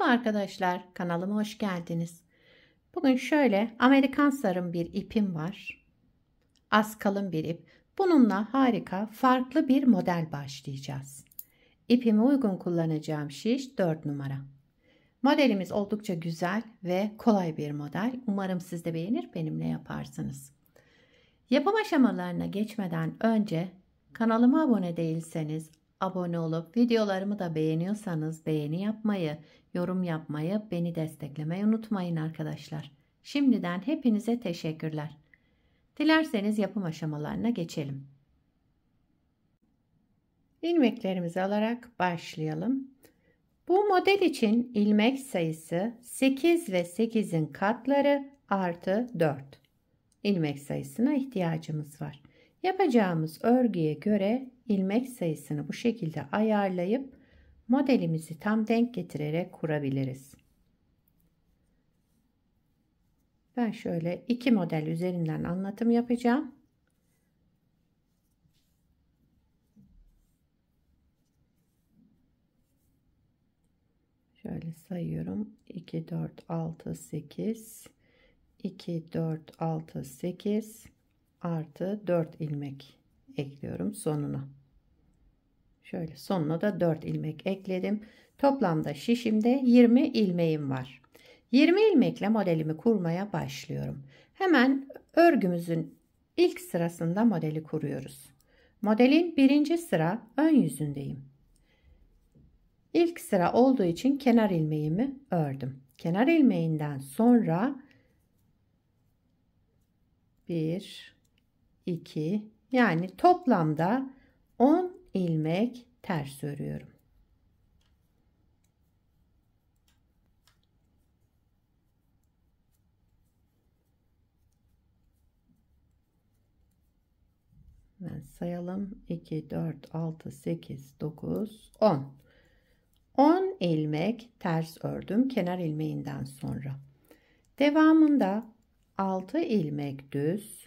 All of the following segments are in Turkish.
arkadaşlar, kanalıma hoş geldiniz. Bugün şöyle Amerikan sarım bir ipim var. Az kalın bir ip. Bununla harika farklı bir model başlayacağız. İpimi uygun kullanacağım şiş 4 numara. Modelimiz oldukça güzel ve kolay bir model. Umarım siz de beğenir, benimle yaparsınız. Yapım aşamalarına geçmeden önce kanalıma abone değilseniz abone olup videolarımı da beğeniyorsanız beğeni yapmayı, yorum yapmayı, beni desteklemeyi unutmayın arkadaşlar. Şimdiden hepinize teşekkürler. Dilerseniz yapım aşamalarına geçelim. İlmeklerimizi alarak başlayalım. Bu model için ilmek sayısı 8 ve 8'in katları artı 4. İlmek sayısına ihtiyacımız var. Yapacağımız örgüye göre ilmek sayısını bu şekilde ayarlayıp modelimizi tam denk getirerek kurabiliriz. Ben şöyle iki model üzerinden anlatım yapacağım. Şöyle sayıyorum. 2, 4, 6, 8, 2, 4, 6, 8 artı 4 ilmek ekliyorum sonuna. Şöyle sonuna da 4 ilmek ekledim. Toplamda şişimde 20 ilmeğim var. 20 ilmekle modelimi kurmaya başlıyorum. Hemen örgümüzün ilk sırasında modeli kuruyoruz. Modelin birinci sıra ön yüzündeyim. İlk sıra olduğu için kenar ilmeğimi ördüm. Kenar ilmeğinden sonra 1, 2 yani toplamda 10 ilmek ters örüyorum. Ben sayalım. 2, 4, 6, 8, 9, 10. 10 ilmek ters ördüm kenar ilmeğinden sonra. Devamında 6 ilmek düz,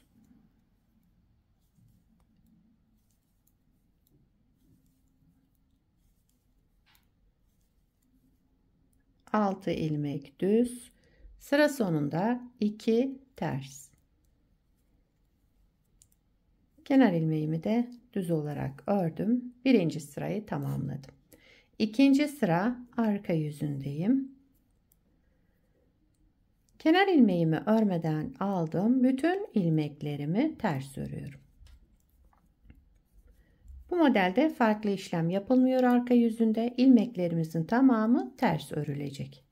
6 ilmek düz, sıra sonunda 2 ters. Kenar ilmeğimi de düz olarak ördüm. Birinci sırayı tamamladım. İkinci sıra arka yüzündeyim. Kenar ilmeğimi örmeden aldım. Bütün ilmeklerimi ters örüyorum. Bu modelde farklı işlem yapılmıyor arka yüzünde. İlmeklerimizin tamamı ters örülecek.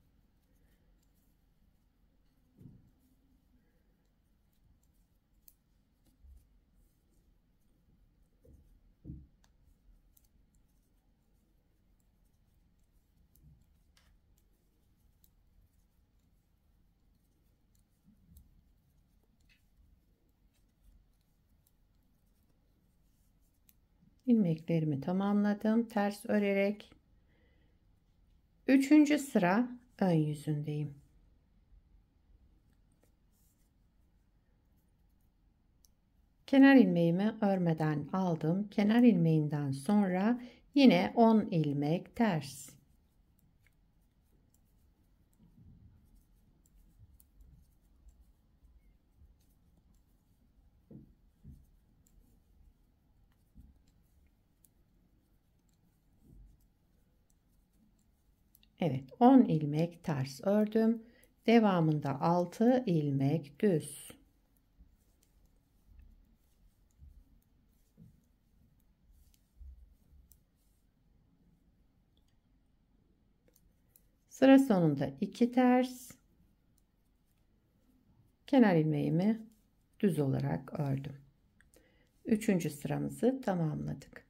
İlmeklerimi tamamladım ters örerek. Üçüncü sıra ön yüzündeyim. Kenar ilmeğimi örmeden aldım. Kenar ilmeğinden sonra yine 10 ilmek ters. Evet, 10 ilmek ters ördüm. Devamında 6 ilmek düz. Sıra sonunda 2 ters. Kenar ilmeğimi düz olarak ördüm. Üçüncü sıramızı tamamladık.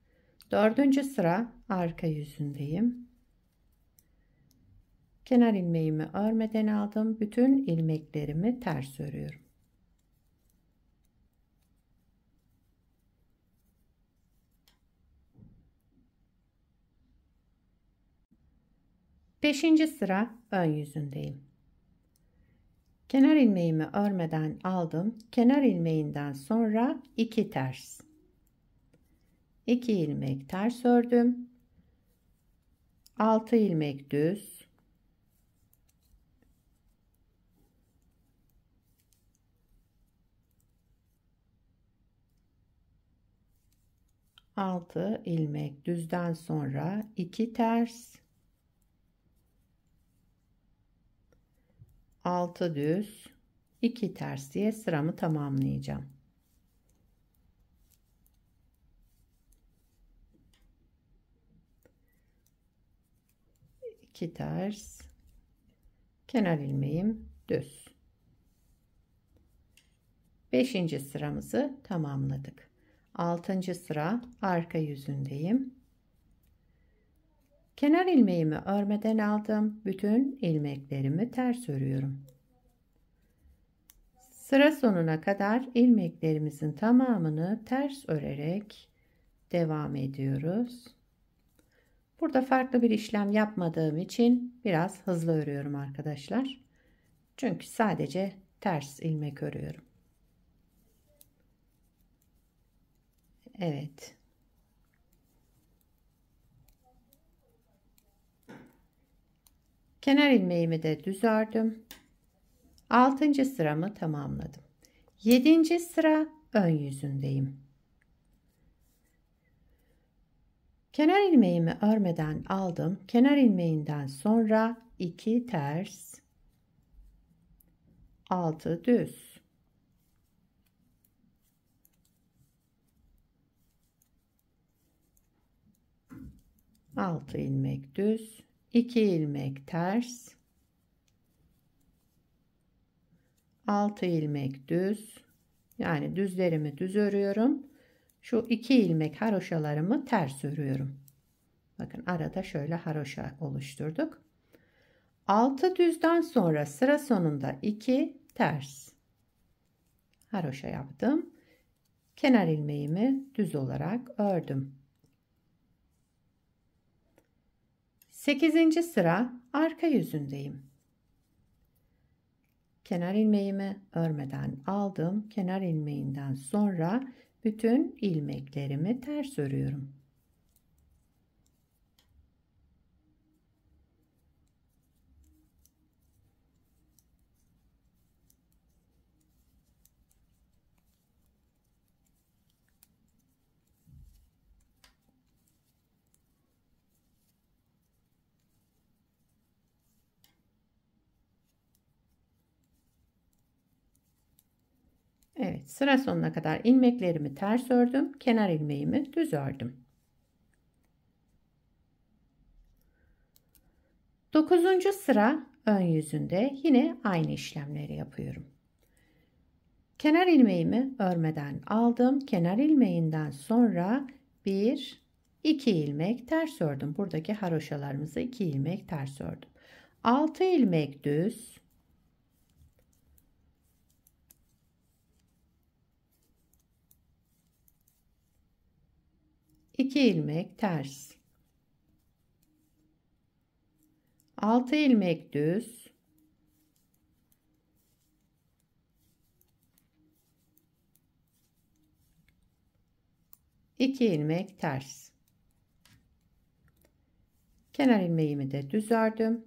Dördüncü sıra arka yüzündeyim. Kenar ilmeğimi örmeden aldım. Bütün ilmeklerimi ters örüyorum. Beşinci sıra ön yüzündeyim. Kenar ilmeğimi örmeden aldım. Kenar ilmeğinden sonra 2 ters. 2 ilmek ters ördüm. 6 ilmek düz. 6 ilmek düzden sonra 2 ters, 6 düz, 2 ters diye sıramı tamamlayacağım. İki ters, kenar ilmeğim düz. 5. sıramızı tamamladık. 6. sıra arka yüzündeyim. Kenar ilmeğimi örmeden aldım. Bütün ilmeklerimi ters örüyorum. Sıra sonuna kadar ilmeklerimizin tamamını ters örerek devam ediyoruz. Burada farklı bir işlem yapmadığım için biraz hızlı örüyorum arkadaşlar. Çünkü sadece ters ilmek örüyorum. Evet. Kenar ilmeğimi de düz ördüm. 6. sıramı tamamladım. 7. sıra ön yüzündeyim. Kenar ilmeğimi örmeden aldım. Kenar ilmeğinden sonra 2 ters, 6 düz. 6 ilmek düz, 2 ilmek ters, 6 ilmek düz, yani düzlerimi düz örüyorum. Şu 2 ilmek haroşalarımı ters örüyorum. Bakın arada şöyle haroşa oluşturduk. 6 düzden sonra sıra sonunda 2 ters haroşa yaptım. Kenar ilmeğimi düz olarak ördüm. 8. sıra arka yüzündeyim. Kenar ilmeğimi örmeden aldım. Kenar ilmeğinden sonra bütün ilmeklerimi ters örüyorum. Evet, sıra sonuna kadar ilmeklerimi ters ördüm. Kenar ilmeğimi düz ördüm. 9. sıra ön yüzünde yine aynı işlemleri yapıyorum. Kenar ilmeğimi örmeden aldım. Kenar ilmeğinden sonra 1, 2 ilmek ters ördüm. Buradaki haroşalarımızı 2 ilmek ters ördüm. 6 ilmek düz, 2 ilmek ters, 6 ilmek düz, 2 ilmek ters. Kenar ilmeğimi de düz ördüm.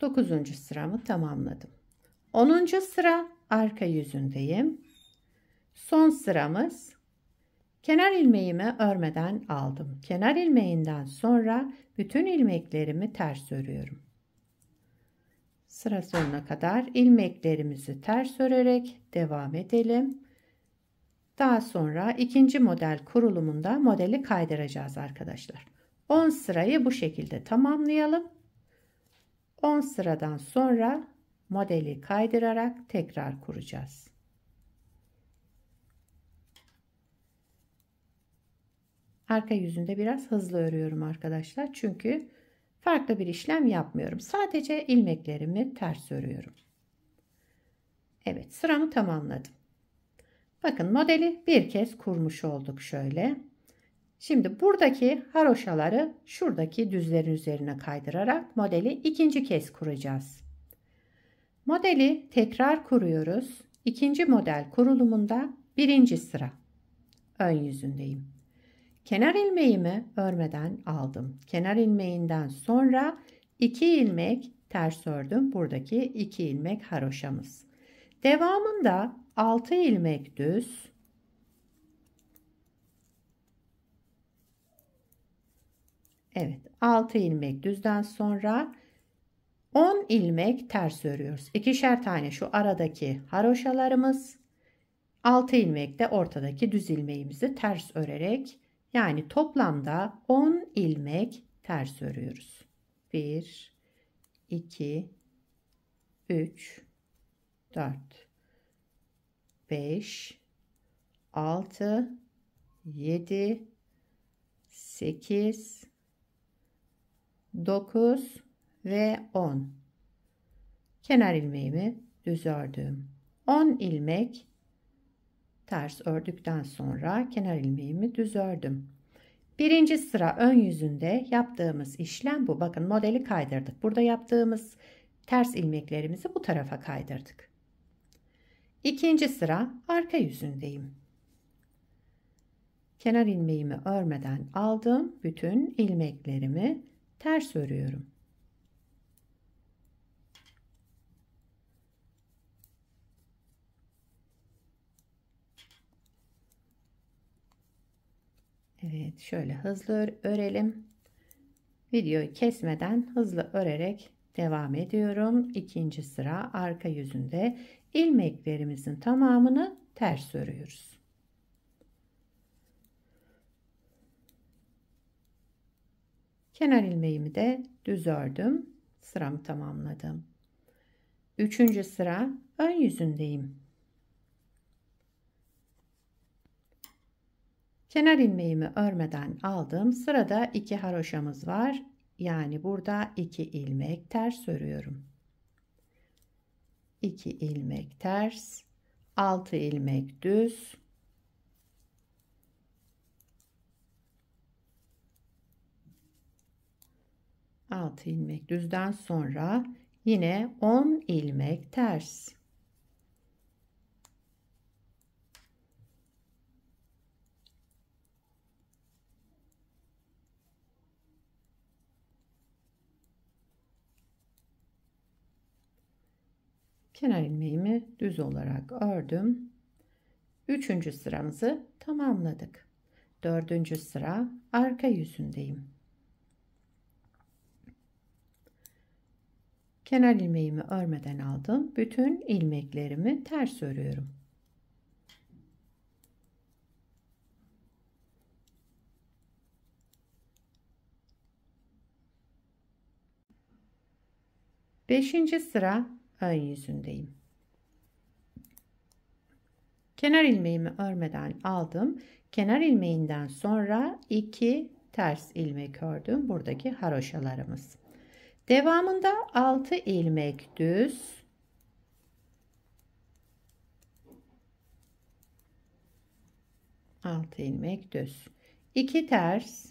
9. sıramı tamamladım. 10. sıra arka yüzündeyim. Son sıramız. Kenar ilmeğimi örmeden aldım. Kenar ilmeğinden sonra bütün ilmeklerimi ters örüyorum. Sıra sonuna kadar ilmeklerimizi ters örerek devam edelim. Daha sonra ikinci model kurulumunda modeli kaydıracağız arkadaşlar. 10 sırayı bu şekilde tamamlayalım. 10 sıradan sonra modeli kaydırarak tekrar kuracağız. Arka yüzünde biraz hızlı örüyorum arkadaşlar. Çünkü farklı bir işlem yapmıyorum. Sadece ilmeklerimi ters örüyorum. Evet, sıramı tamamladım. Bakın modeli bir kez kurmuş olduk şöyle. Şimdi buradaki haroşaları şuradaki düzlerin üzerine kaydırarak modeli ikinci kez kuracağız. Modeli tekrar kuruyoruz. İkinci model kurulumunda birinci sıra ön yüzündeyim. Kenar ilmeğimi örmeden aldım. Kenar ilmeğinden sonra 2 ilmek ters ördüm. Buradaki 2 ilmek haroşamız. Devamında 6 ilmek düz, Evet, 6 ilmek düzden sonra 10 ilmek ters örüyoruz. İkişer tane şu aradaki haroşalarımız, 6 ilmek de ortadaki düz ilmeğimizi ters örerek, yani toplamda 10 ilmek ters örüyoruz. 1 2 3 4 5 6 7 8 9 ve 10. Kenar ilmeğimi düz ördüm. 10 ilmek ters ördükten sonra kenar ilmeğimi düz ördüm. Birinci sıra ön yüzünde yaptığımız işlem bu. Bakın, modeli kaydırdık. Burada yaptığımız ters ilmeklerimizi bu tarafa kaydırdık. İkinci sıra arka yüzündeyim. Kenar ilmeğimi örmeden aldım. Bütün ilmeklerimi ters örüyorum. Evet, şöyle hızlı örelim. Videoyu kesmeden hızlı örerek devam ediyorum. İkinci sıra arka yüzünde ilmeklerimizin tamamını ters örüyoruz. Kenar ilmeğimi de düz ördüm. Sıramı tamamladım. Üçüncü sıra ön yüzündeyim. Kenar ilmeğimi örmeden aldım. Sırada 2 haroşamız var. Yani burada 2 ilmek ters örüyorum. 2 ilmek ters, 6 ilmek düz. Altı ilmek düzden sonra yine 10 ilmek ters. Kenar ilmeğimi düz olarak ördüm. Üçüncü sıramızı tamamladık. Dördüncü sıra arka yüzündeyim. Kenar ilmeğimi örmeden aldım. Bütün ilmeklerimi ters örüyorum. Beşinci sıra ön yüzündeyim. Kenar ilmeğimi örmeden aldım. Kenar ilmeğinden sonra 2 ters ilmek ördüm. Buradaki haroşalarımız. Devamında 6 ilmek düz, 6 ilmek düz, 2 ters,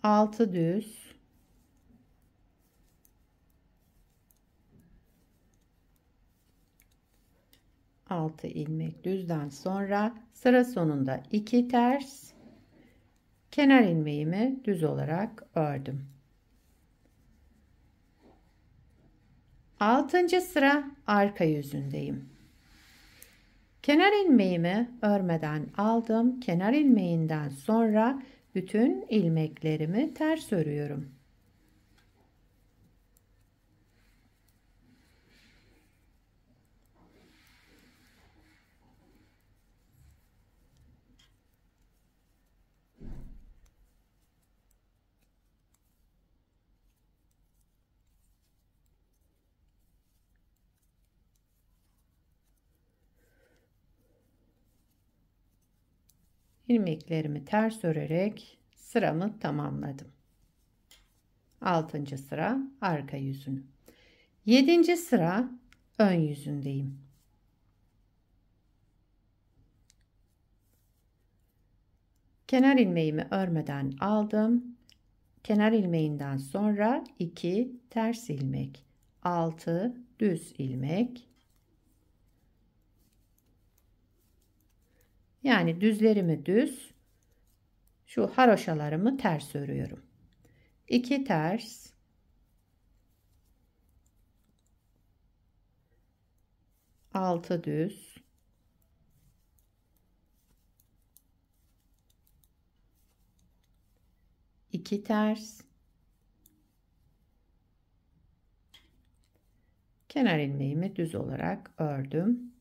6 düz, 6 ilmek düzden sonra sıra sonunda 2 ters, kenar ilmeğimi düz olarak ördüm. 6. sıra arka yüzündeyim. Kenar ilmeğimi örmeden aldım. Kenar ilmeğinden sonra bütün ilmeklerimi ters örüyorum. İlmeklerimi ters örerek sıramı tamamladım. 6. sıra arka yüzünü. 7. sıra ön yüzündeyim. Kenar ilmeğimi örmeden aldım. Kenar ilmeğinden sonra 2 ters ilmek, 6 düz ilmek. Yani düzlerimi düz, şu haroşalarımı ters örüyorum. 2 ters, 6 düz, 2 ters, kenar ilmeğimi düz olarak ördüm.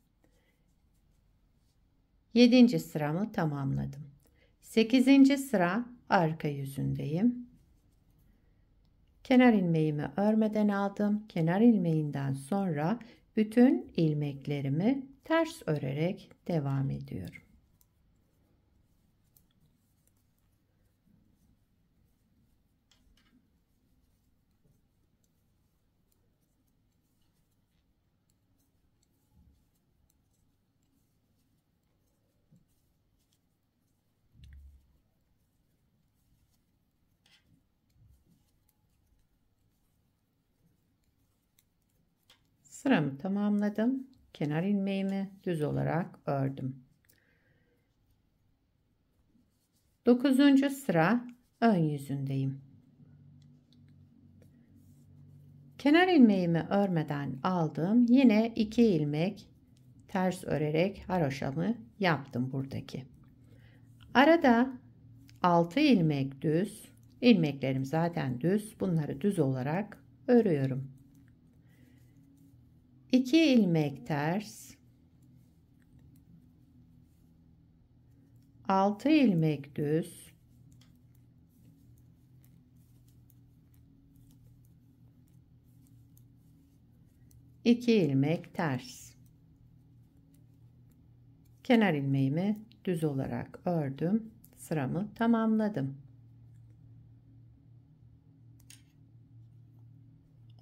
7. sıramı tamamladım. 8. sıra arka yüzündeyim. Kenar ilmeğimi örmeden aldım. Kenar ilmeğinden sonra bütün ilmeklerimi ters örerek devam ediyorum. Sıramı tamamladım. Kenar ilmeğimi düz olarak ördüm. 9. sıra ön yüzündeyim. Kenar ilmeğimi örmeden aldım. Yine 2 ilmek ters örerek haroşamı yaptım buradaki. Arada 6 ilmek düz. İlmeklerim zaten düz. Bunları düz olarak örüyorum. 2 ilmek ters, 6 ilmek düz, 2 ilmek ters. Kenar ilmeğimi düz olarak ördüm. Sıramı tamamladım.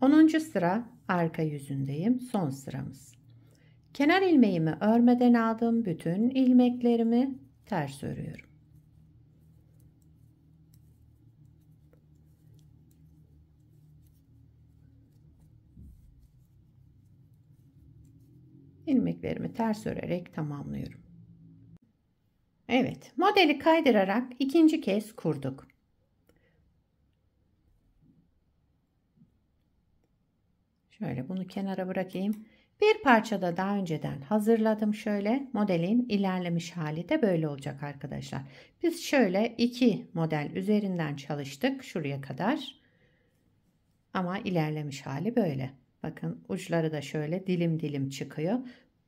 10. sıra arka yüzündeyim. Son sıramız. Kenar ilmeğimi örmeden aldım. Bütün ilmeklerimi ters örüyorum. İlmeklerimi ters örerek tamamlıyorum. Evet, modeli kaydırarak ikinci kez kurduk. Şöyle bunu kenara bırakayım. Bir parça da daha önceden hazırladım. Şöyle modelin ilerlemiş hali de böyle olacak arkadaşlar. Biz şöyle 2 model üzerinden çalıştık şuraya kadar. Ama ilerlemiş hali böyle. Bakın uçları da şöyle dilim dilim çıkıyor.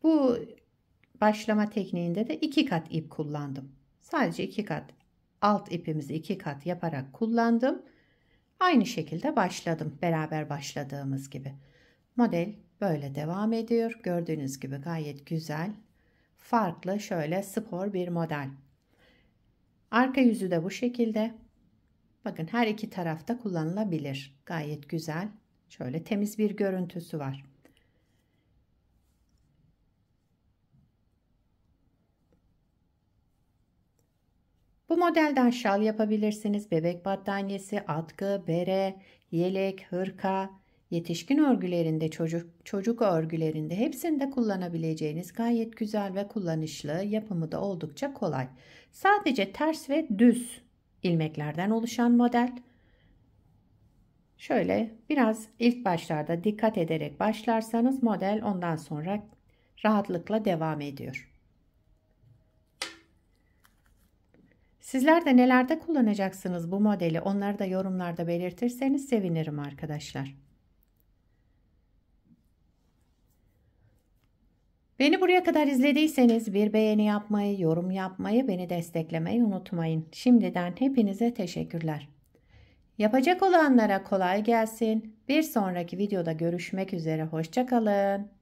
Bu başlama tekniğinde de 2 kat ip kullandım. Sadece 2 kat alt ipimizi 2 kat yaparak kullandım. Aynı şekilde başladım. Beraber başladığımız gibi. Model böyle devam ediyor. Gördüğünüz gibi gayet güzel. Farklı şöyle spor bir model. Arka yüzü de bu şekilde. Bakın her iki tarafta kullanılabilir. Gayet güzel. Şöyle temiz bir görüntüsü var. Bu modelden şal yapabilirsiniz. Bebek battaniyesi, atkı, bere, yelek, hırka, yetişkin örgülerinde, çocuk örgülerinde hepsinde kullanabileceğiniz gayet güzel ve kullanışlı, yapımı da oldukça kolay. Sadece ters ve düz ilmeklerden oluşan model. Şöyle biraz ilk başlarda dikkat ederek başlarsanız model ondan sonra rahatlıkla devam ediyor. Sizler de nelerde kullanacaksınız bu modeli, onları da yorumlarda belirtirseniz sevinirim arkadaşlar. Beni buraya kadar izlediyseniz bir beğeni yapmayı, yorum yapmayı, beni desteklemeyi unutmayın. Şimdiden hepinize teşekkürler. Yapacak olanlara kolay gelsin. Bir sonraki videoda görüşmek üzere. Hoşça kalın.